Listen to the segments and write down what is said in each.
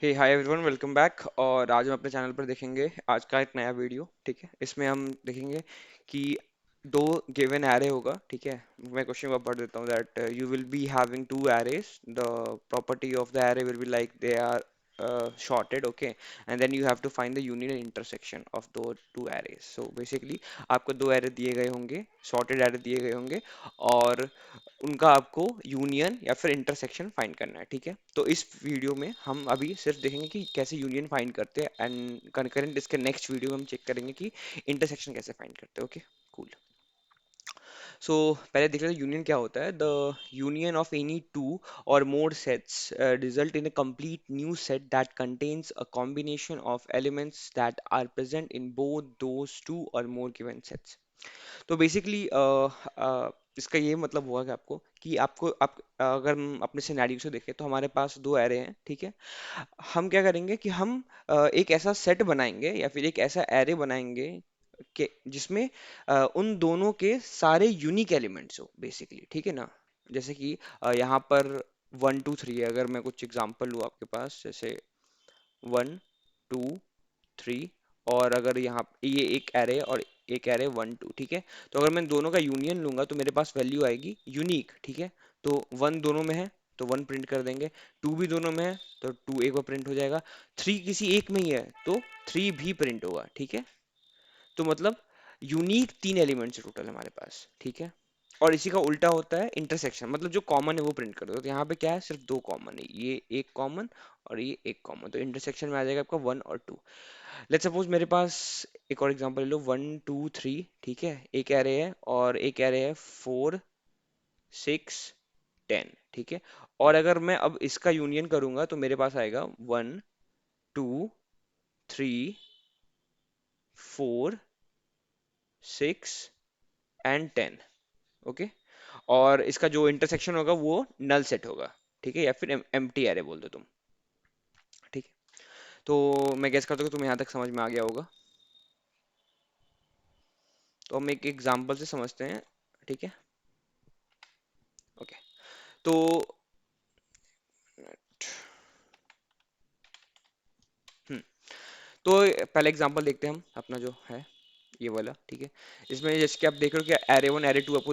हे hi everyone, welcome back. और आज हम अपने चैनल पर देखेंगे आज का एक नया वीडियो। ठीक है, इसमें हम देखेंगे कि दो गिवन एरे होगा। ठीक है, मैं क्वेश्चन को पढ़ देता हूँ that you will be having two arrays, the property of the array will be like they are sorted, okay, and then you have to find the union and intersection of those two arrays. So basically आपको दो array दिए गए होंगे, sorted array दिए गए होंगे, और उनका आपको यूनियन या फिर इंटरसेक्शन फाइंड करना है। ठीक है, तो इस वीडियो में हम अभी सिर्फ देखेंगे कि कैसे यूनियन फाइंड करते हैं, एंड कंकरेंट इसके नेक्स्ट वीडियो में हम चेक करेंगे कि इंटरसेक्शन कैसे फाइंड करते हैं। Okay, cool. सो पहले देख लेते हैं यूनियन क्या होता है। The union of any two or more sets result in a complete new set that contains a combination of elements that are present in both those two or more given sets. तो basically इसका ये मतलब हुआ कि आपको अगर हम अपने सिनेरियो से देखें तो हमारे पास दो एरे हैं। ठीक है, हम क्या करेंगे कि हम एक ऐसा सेट बनाएंगे या फिर एक ऐसा एरे बनाएंगे कि जिसमें उन दोनों के सारे यूनिक एलिमेंट्स हो बेसिकली। ठीक है ना, जैसे कि यहाँ पर 1 2 3 है। अगर मैं कुछ एग्जांपल लूँ आपके पास, जैसे 1 2 3, और अगर यहाँ ये एक एरे और एक एरे 1 2। ठीक है, तो अगर मैं दोनों का यूनियन लूंगा तो मेरे पास वैल्यू आएगी यूनिक। ठीक है, तो 1 दोनों में है तो 1 प्रिंट कर देंगे, 2 भी दोनों में है तो 2 एक बार प्रिंट हो जाएगा, 3 किसी एक में ही है तो 3 भी प्रिंट होगा। ठीक है, तो मतलब यूनिक तीन एलिमेंट्स टोटल हमारे पास। ठीक है, और इसी का उल्टा होता है इंटरसेक्शन, मतलब जो कॉमन है वो प्रिंट कर दो। तो यहाँ पे क्या है, सिर्फ दो कॉमन है, ये एक कॉमन और ये एक कॉमन, तो इंटरसेक्शन में आ जाएगा आपका 1 और 2। लेट्स सपोज मेरे पास एक और एग्जांपल ले लो, 1 2 3। ठीक है, एक एरे है और एक एरे है 4 6 10। ठीक है, और अगर मैं अब इसका यूनियन करूंगा तो मेरे पास आएगा 1 2 3 4 6 एंड 10। ओके, और इसका जो इंटरसेक्शन होगा वो नल सेट होगा। ठीक है, या फिर एम्प्टी एरे बोल दो तुम। ठीक है, तो मैं गेस करता हूँ कि तुम्हें यहाँ तक समझ में आ गया होगा। तो हम एक एग्जांपल से समझते हैं। ठीक है, ओके, तो हम्म तो पहले एग्जांपल देखते हैं हम अपना जो है ये वाला। ठीक है, इसमें जैसे कि आप देख रहे हो कि एरे 1 एरे 2 आपको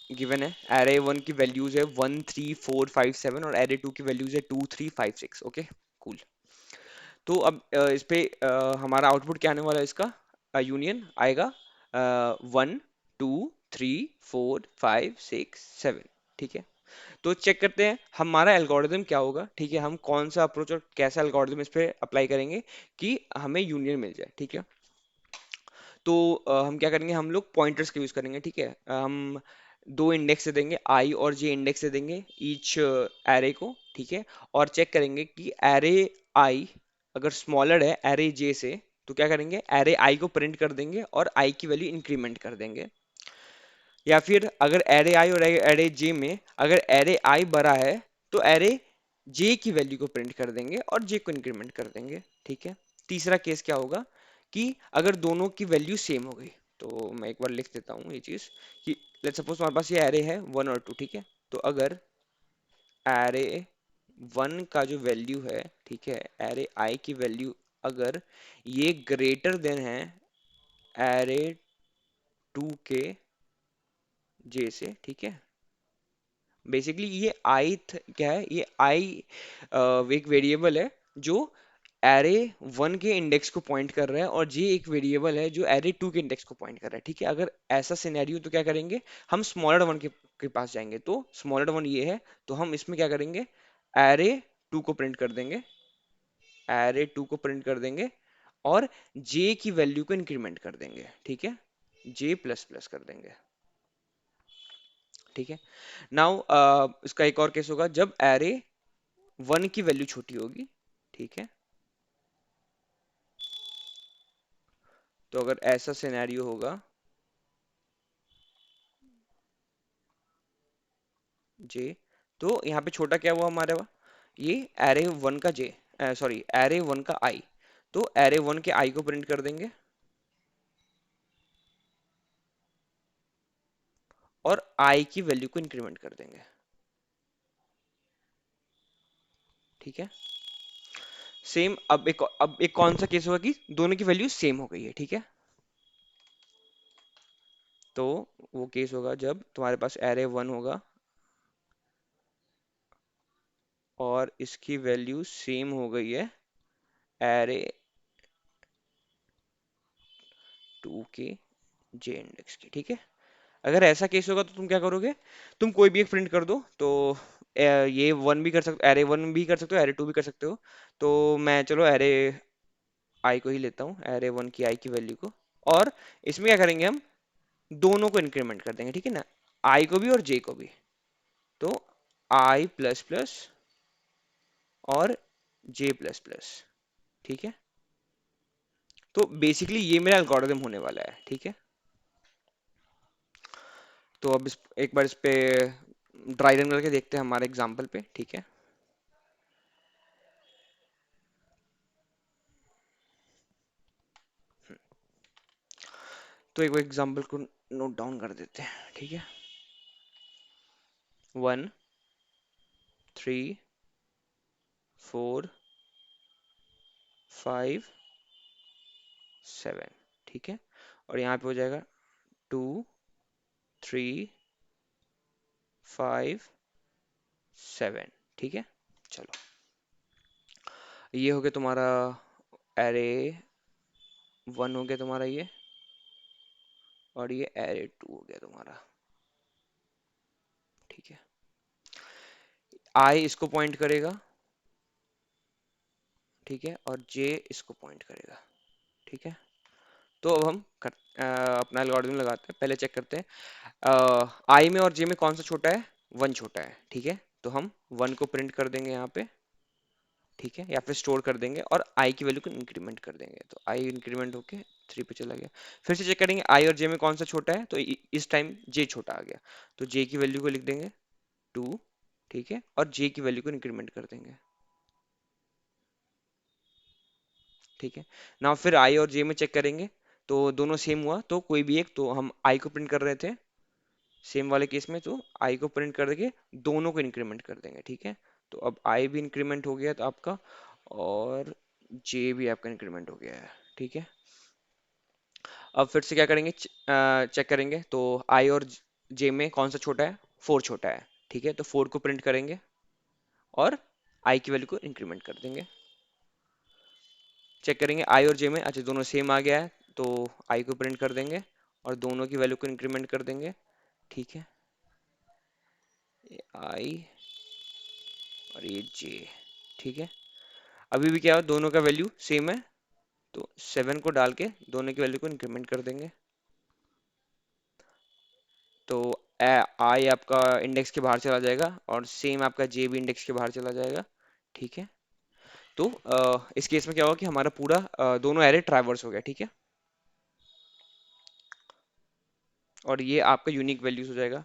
गिवन है। एरे 1 की वैल्यूज है 1 3 4 5 7, और एरे 2 की वैल्यूज है 2 3 5 6। Okay, cool. तो अब इस पे हमारा आउटपुट क्या आने वाला है, इसका यूनियन आएगा 1 2 3 4 5 6 7। ठीक है, तो चेक करते हैं हमारा एल्गोरिदम क्या होगा। ठीक है, हम कौन सा अप्रोच और कैसा एल्गोरिदम इस पे अप्लाई करेंगे कि हमें यूनियन मिल जाए। ठीक है, तो हम क्या करेंगे, हम लोग पॉइंटर्स का यूज करेंगे। ठीक है, हम दो इंडेक्स दे देंगे, आई और जे इंडेक्स दे देंगे ईच एरे को। ठीक है, और चेक करेंगे कि एरे आई अगर स्मॉलर है एरे जे से, तो क्या करेंगे, एरे आई को प्रिंट कर देंगे और आई की वैल्यू इंक्रीमेंट कर देंगे। या फिर अगर एरे आई और एरे जे में अगर एरे आई बड़ा है तो एरे जे की वैल्यू को प्रिंट कर देंगे और जे को इंक्रीमेंट कर देंगे। ठीक है, तीसरा केस क्या होगा कि अगर दोनों की वैल्यू सेम हो गई, तो मैं एक बार लिख देता हूँ ये चीज कि लेट्स सपोज हमारे पास ये एरे है 1 और 2। ठीक है, तो अगर एरे 1 का जो वैल्यू है, ठीक है, एरे आई की वैल्यू अगर ये ग्रेटर देन है एरे 2 के जे से, ठीक है, बेसिकली ये क्या है, ये आई एक वेरिएबल है जो एरे 1 के इंडेक्स को पॉइंट कर रहा है, और जे एक वेरिएबल है जो एरे 2 के इंडेक्स को पॉइंट कर रहा है। ठीक है, अगर ऐसा सिनेरियो तो क्या करेंगे, हम स्मॉलर वन के पास जाएंगे। तो स्मॉलर वन ये है, तो हम इसमें क्या करेंगे, एरे 2 को प्रिंट कर देंगे, एरे 2 को प्रिंट कर देंगे और जे की वैल्यू को इंक्रीमेंट कर देंगे। ठीक है, जे प्लस प्लस कर देंगे। ठीक है, नाउ इसका एक और केस होगा जब एरे 1 की वैल्यू छोटी होगी। ठीक है, तो अगर ऐसा सिनेरियो होगा जे, तो यहाँ पे छोटा क्या हुआ हमारे वहाँ, ये एरे 1 का जे, सॉरी एरे 1 का आई, तो एरे 1 के आई को प्रिंट कर देंगे और आई की वैल्यू को इंक्रीमेंट कर देंगे। ठीक है, सेम। अब एक कौन सा केस होगा कि दोनों की वैल्यू सेम हो गई है, ठीक है। तो वो केस होगा जब तुम्हारे पास एरे 1 होगा और इसकी वैल्यू सेम हो गई है एरे 2 के जे इंडेक्स की, ठीक है। अगर ऐसा केस होगा तो तुम क्या करोगे, तुम कोई भी एक प्रिंट कर दो। तो ये वन भी कर सकते, एरे 1 भी कर सकते हो, एरे 2 भी कर सकते हो। तो मैं चलो एरे आई को ही लेता हूँ, एरे 1 की आई की वैल्यू को। और इसमें क्या करेंगे हम, दोनों को इंक्रीमेंट कर देंगे, ठीक है ना, आई को भी और जे को भी। तो आई प्लस प्लस और जे प्लस प्लस, ठीक है। तो बेसिकली ये मेरा एल्गोरिदम होने वाला है, ठीक है। तो अब एक बार इस पे ड्राई रन करके देखते हैं हमारे एग्जाम्पल पे, ठीक है। तो एक बार एग्जाम्पल को नोट डाउन कर देते हैं, ठीक है। 1 3 4 5 7, ठीक है। और यहाँ पे हो जाएगा 2 3 5 7, ठीक है। चलो, ये हो गया तुम्हारा एरे 1 हो गया तुम्हारा ये, और ये एरे 2 हो गया तुम्हारा, ठीक है। आई इसको पॉइंट करेगा, ठीक है, और जे इसको पॉइंट करेगा, ठीक है। तो अब हम अपना एल्गोरिथम लगाते हैं, पहले चेक करते हैं आई में और जे में कौन सा छोटा है, 1 छोटा है, ठीक है। तो हम 1 को प्रिंट कर देंगे यहाँ पे, ठीक है, या फिर स्टोर कर देंगे और आई की वैल्यू को इंक्रीमेंट कर देंगे। तो आई इंक्रीमेंट होके 3 पे चला गया। फिर से चेक करेंगे आई और जे में कौन सा छोटा है, तो इस टाइम जे छोटा आ गया। तो जे की वैल्यू को लिख देंगे 2, ठीक है, और जे की वैल्यू को इंक्रीमेंट कर देंगे, ठीक है। ना फिर आई और जे में चेक करेंगे, तो दोनों सेम हुआ तो कोई भी एक, तो हम आई को प्रिंट कर रहे थे सेम वाले केस में, तो आई को प्रिंट कर देंगे, दोनों को इंक्रीमेंट कर देंगे, ठीक है। तो अब आई भी इंक्रीमेंट हो गया तो आपका, और जे भी आपका इंक्रीमेंट हो गया है, ठीक है। अब फिर से क्या करेंगे, चेक करेंगे तो आई और जे में कौन सा छोटा है, 4 छोटा है, ठीक है। तो 4 को प्रिंट करेंगे और आई की वैल्यू को इंक्रीमेंट कर देंगे। चेक करेंगे आई और जे में, अच्छा दोनों सेम आ गया है, तो आई को प्रिंट कर देंगे और दोनों की वैल्यू को इंक्रीमेंट कर देंगे, ठीक है। ये आई और ये जे, ठीक है। अभी भी क्या है, दोनों का वैल्यू सेम है, तो 7 को डाल के दोनों की वैल्यू को इंक्रीमेंट कर देंगे। तो आई आपका इंडेक्स के बाहर चला जाएगा और सेम आपका जे भी इंडेक्स के बाहर चला जाएगा, ठीक है। तो इस केस में क्या होगा कि हमारा पूरा दोनों एरे ट्रैवर्स हो गया, ठीक है। और ये आपका यूनिक वैल्यूज हो जाएगा।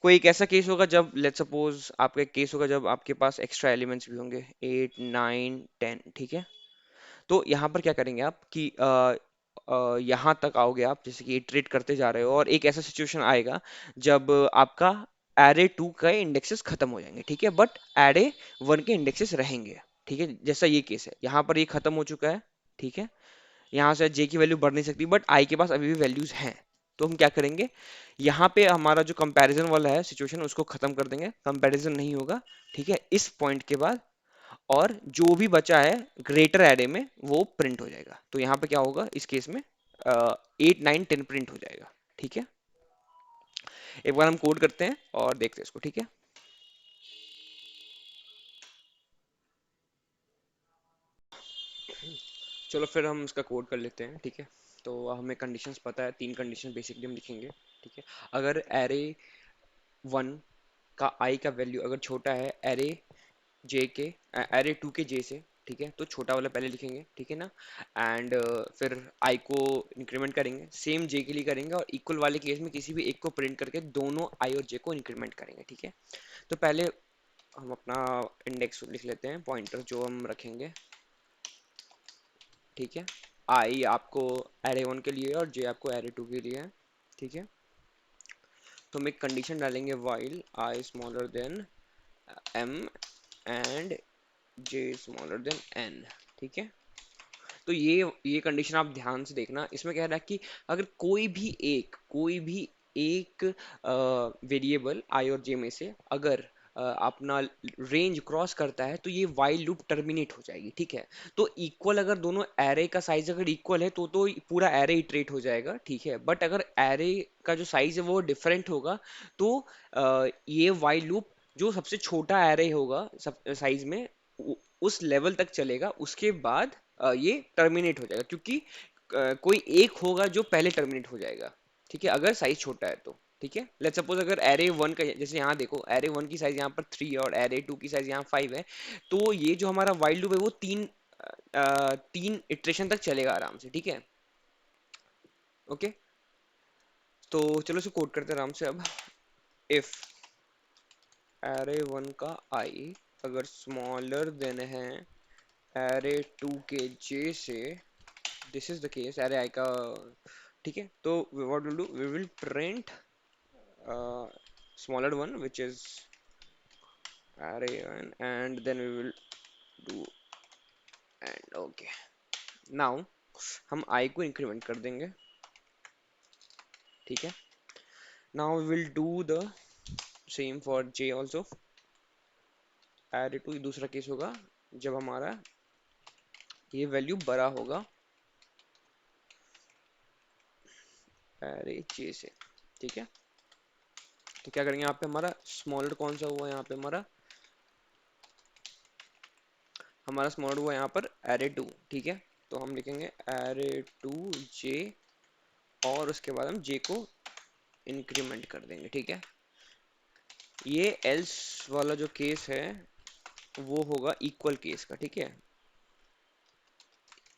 कोई एक ऐसा केस होगा जब लेट्स सपोज आपका एक केस होगा जब आपके पास एक्स्ट्रा एलिमेंट्स भी होंगे 8 9 10, ठीक है। तो यहाँ पर क्या करेंगे आप कि यहाँ तक आओगे आप, जैसे कि इटरेट करते जा रहे हो, और एक ऐसा सिचुएशन आएगा जब आपका एरे 2 का इंडेक्सेस खत्म हो जाएंगे, ठीक है, बट एरे 1 के इंडेक्सेस रहेंगे, ठीक है। जैसा ये केस है, यहाँ पर ये खत्म हो चुका है, ठीक है। यहाँ से जे की वैल्यू बढ़ नहीं सकती, बट आई के पास अभी भी वैल्यूज हैं। तो हम क्या करेंगे, यहाँ पे हमारा जो कंपैरिजन वाला है सिचुएशन उसको खत्म कर देंगे, कंपैरिजन नहीं होगा, ठीक है, इस पॉइंट के बाद। और जो भी बचा है ग्रेटर एरे में वो प्रिंट हो जाएगा। तो यहाँ पे क्या होगा इस केस में, 8 9 10 प्रिंट हो जाएगा, ठीक है। एक बार हम कोड करते हैं और देखते हैं इसको, ठीक है। चलो फिर हम इसका कोड कर लेते हैं, ठीक है। तो हमें कंडीशंस पता है, 3 कंडीशन बेसिकली हम लिखेंगे, ठीक है। अगर एरे 1 का आई का वैल्यू अगर छोटा है एरे जे के, एरे 2 के जे से, ठीक है, तो छोटा वाला पहले लिखेंगे, ठीक है ना। एंड फिर आई को इंक्रीमेंट करेंगे, सेम जे के लिए करेंगे, और इक्वल वाले केस में किसी भी एक को प्रिंट करके दोनों आई और जे को इंक्रीमेंट करेंगे, ठीक है। तो पहले हम अपना इंडेक्स लिख लेते हैं, पॉइंटर जो हम रखेंगे, ठीक है। आई आपको एरे 1 के लिए और जे आपको एरे 2 के लिए है, ठीक है। तो हम एक कंडीशन डालेंगे, while i smaller than m and j smaller than n, ठीक है। तो ये कंडीशन आप ध्यान से देखना, इसमें कह रहा है कि अगर कोई भी एक वेरिएबल आई और जे में से अगर अपना रेंज क्रॉस करता है तो ये वाइल लूप टर्मिनेट हो जाएगी, ठीक है। तो इक्वल, अगर दोनों एरे का साइज अगर इक्वल है तो पूरा एरे इटरेट हो जाएगा, ठीक है। बट अगर एरे का जो साइज है वो डिफरेंट होगा तो ये वाइल लूप जो सबसे छोटा एरे होगा सब साइज में उस लेवल तक चलेगा, उसके बाद ये टर्मिनेट हो जाएगा, क्योंकि कोई एक होगा जो पहले टर्मिनेट हो जाएगा, ठीक है, अगर साइज छोटा है तो। ठीक है, लेट्स सपोज अगर एरे वन का, जैसे यहाँ देखो एरे वन की साइज यहाँ पर 3 है और एरे टू की साइज यहाँ 5 है, तो ये जो हमारा वाइल लूप है वो तीन इटरेशन तक चलेगा आराम से, ठीक है। ओके, तो चलो इसे कोड करते हैं आराम से अब। इफ एरे वन का आई अगर स्मॉलर देन है एरे टू के जे से, this is the case array i का, ठीक है। तो what will do, we will print smaller one which is array one, and then we will do and okay, now हम I को increment कर देंगे, ठीक है। now we will do the same for j also। array 2 दूसरा case होगा जब हमारा ये वैल्यू बड़ा होगा array j से, ठीक है। तो क्या करेंगे, यहाँ पे हमारा स्मॉलर कौन सा हुआ, यहाँ पे हमारा स्मॉलर हुआ यहाँ पर array 2, ठीक है। तो हम लिखेंगे array 2 j और उसके बाद हम j को इंक्रीमेंट कर देंगे, ठीक है। ये एल्स वाला जो केस है वो होगा इक्वल केस का, ठीक है,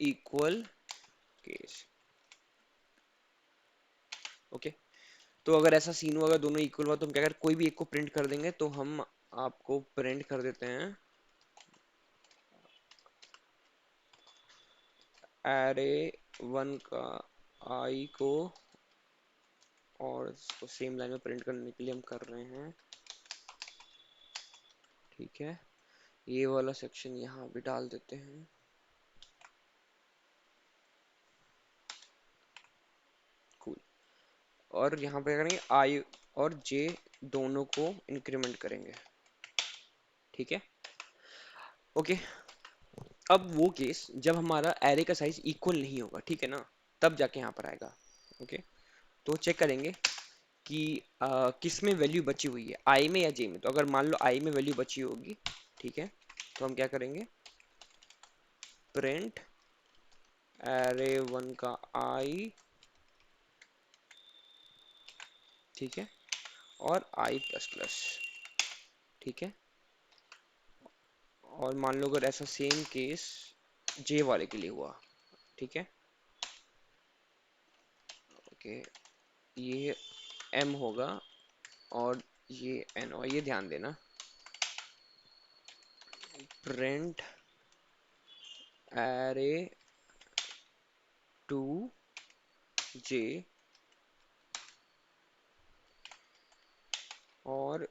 इक्वल केस। ओके, तो अगर ऐसा सीन हुआ, अगर दोनों इक्वल हुआ तो हम क्या करें, कोई भी एक को प्रिंट कर देंगे। तो हम आपको प्रिंट कर देते हैं एरे वन का आई को, और इसको सेम लाइन में प्रिंट करने के लिए हम कर रहे हैं, ठीक है। ये वाला सेक्शन यहाँ भी डाल देते हैं, कूल। और यहाँ पे क्या करेंगे, आई और जे दोनों को इंक्रीमेंट करेंगे, ठीक है। ओके, अब वो केस जब हमारा एरे का साइज इक्वल नहीं होगा, ठीक है ना, तब जाके यहाँ पर आएगा। ओके, तो चेक करेंगे कि किस में वैल्यू बची हुई है, आई में या जे में। तो अगर मान लो आई में वैल्यू बची होगी, ठीक है, तो हम क्या करेंगे, प्रिंट एरे वन का आई, ठीक है, और आई प्लस प्लस, ठीक है। और मान लो अगर ऐसा सेम केस जे वाले के लिए हुआ, ठीक है। ओके, ये एम होगा और ये एन, और ये ध्यान देना, प्रिंट एरे टू जे और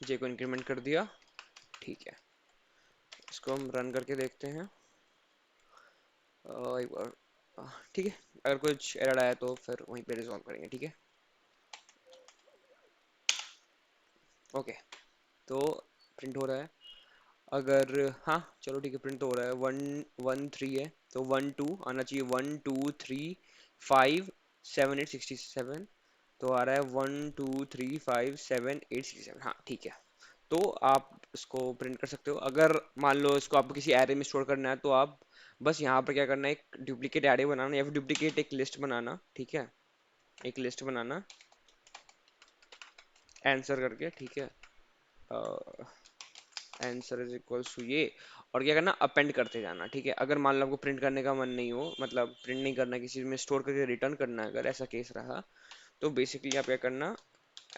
जे को इंक्रीमेंट कर दिया, ठीक है। इसको हम रन करके देखते हैं एक बार, ठीक है। अगर कुछ एरर आया तो फिर वहीं पे रिजॉल्व करेंगे, ठीक है। ओके, तो प्रिंट हो रहा है, अगर हाँ चलो ठीक है, प्रिंट तो हो रहा है, 1 1 3 है तो 1 2 आना चाहिए, 1 2 3 5 7 8 67, तो आ रहा है 1 2 3 5 7 8 67, हाँ ठीक है। तो आप इसको प्रिंट कर सकते हो। अगर मान लो इसको आपको किसी एरे में स्टोर करना है तो आप बस यहाँ पर क्या करना है, एक डुप्लीकेट एरे बनाना या फिर डुप्लीकेट एक लिस्ट बनाना, ठीक है, एक लिस्ट बनाना आंसर करके, ठीक है। आंसर इज इक्वल्स टू ये, और क्या करना, अपेंड करते जाना, ठीक है। अगर मान लो आपको प्रिंट करने का मन नहीं हो, मतलब प्रिंट नहीं करना, किसी में स्टोर करके रिटर्न करना है, अगर ऐसा केस रहा तो बेसिकली आप क्या करना,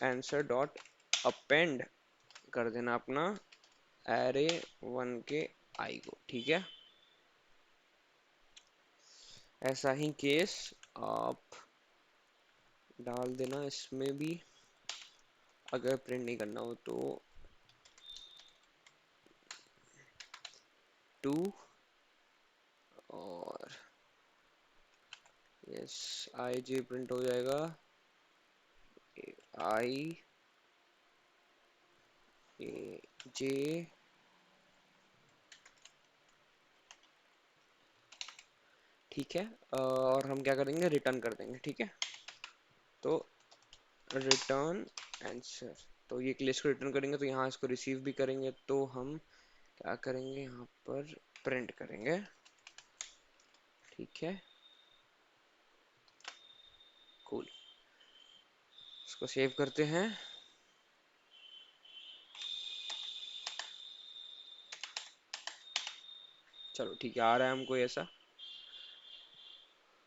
आंसर डॉट अपेंड कर देना अपना एरे वन के आई को, ठीक है। ऐसा ही केस आप डाल देना इसमें भी, अगर प्रिंट नहीं करना हो तो टू, और यस आई जे प्रिंट हो जाएगा, आई ए जे, ठीक है। और हम क्या करेंगे, रिटर्न कर देंगे, ठीक है। तो रिटर्न आंसर, तो ये लिस्ट को रिटर्न करेंगे तो यहाँ इसको रिसीव भी करेंगे, तो हम क्या करेंगे, यहाँ पर प्रिंट करेंगे, ठीक है। कूल, इसको सेव करते हैं। चलो ठीक है, आ रहा है हमको ऐसा।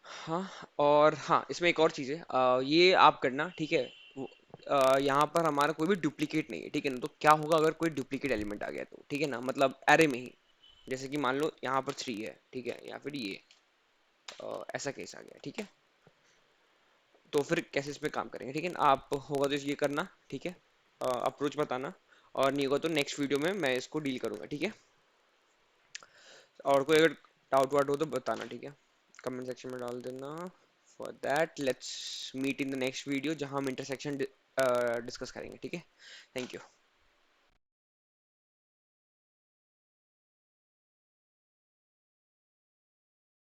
हाँ, और हाँ इसमें एक और चीज़ है, ये आप करना, ठीक है। यहाँ पर हमारा कोई भी डुप्लीकेट नहीं है, ठीक है ना। तो क्या होगा अगर कोई डुप्लीकेट एलिमेंट आ गया तो, ठीक है ना, मतलब एरे में ही, जैसे कि मान लो यहाँ पर 3 है, ठीक है, या फिर ये ऐसा केस आ गया, ठीक है। तो फिर कैसे इस पे काम करेंगे, ठीक है ना। आप होगा तो ये करना, ठीक है, अप्रोच बताना, और नहीं होगा तो नेक्स्ट वीडियो में मैं इसको डील करूंगा, ठीक है। और कोई अगर डाउट वाउट हो तो बताना, ठीक है, कमेंट सेक्शन में डाल देना। For that let's meet in the next video, जहां हम इंटरसेक्शन डिस्कस करेंगे, ठीक है। Thank you.